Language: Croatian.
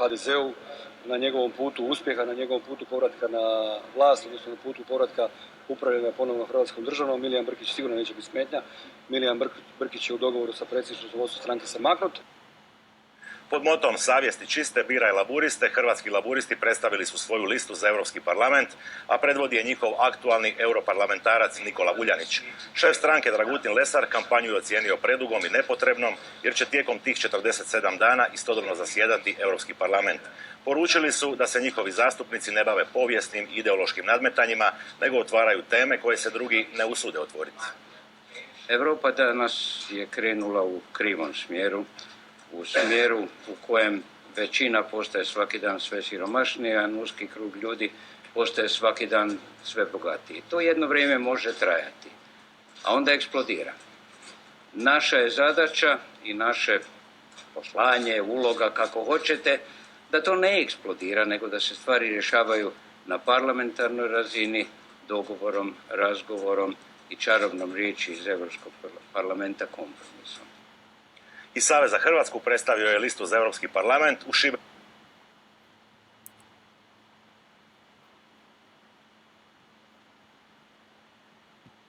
HDZ-u na njegovom putu uspjeha, na njegovom putu povratka na vlast, odnosno na putu povratka upravljanja ponovno Hrvatskom državom. Milijan Brkić sigurno neće biti smetnja. Milijan Brkić je u dogovoru sa predsjedništvom vodstvom stranke se maknut. Pod motom Savjesti čiste, biraj laburiste, Hrvatski laburisti predstavili su svoju listu za Europski parlament, a predvodi je njihov aktualni europarlamentarac Nikola Vuljanić. Šef stranke Dragutin Lesar kampanju je ocijenio predugom i nepotrebnom, jer će tijekom tih 47 dana istodobno zasjedati Europski parlament. Poručili su da se njihovi zastupnici ne bave povijesnim ideološkim nadmetanjima, nego otvaraju teme koje se drugi ne usude otvoriti. Europa danas je krenula u krivom smjeru, u smjeru u kojem većina postaje svaki dan sve siromašnija, a uski krug ljudi postaje svaki dan sve bogatiji. To jedno vrijeme može trajati, a onda eksplodira. Naša je zadaća i naše poslanje, uloga, kako hoćete, da to ne eksplodira, nego da se stvari rješavaju na parlamentarnoj razini, dogovorom, razgovorom i čarobnom riječi iz Europskog parlamenta kompromisom. I Savez za Hrvatsku predstavio je listu za Europski parlament u Šibeniku.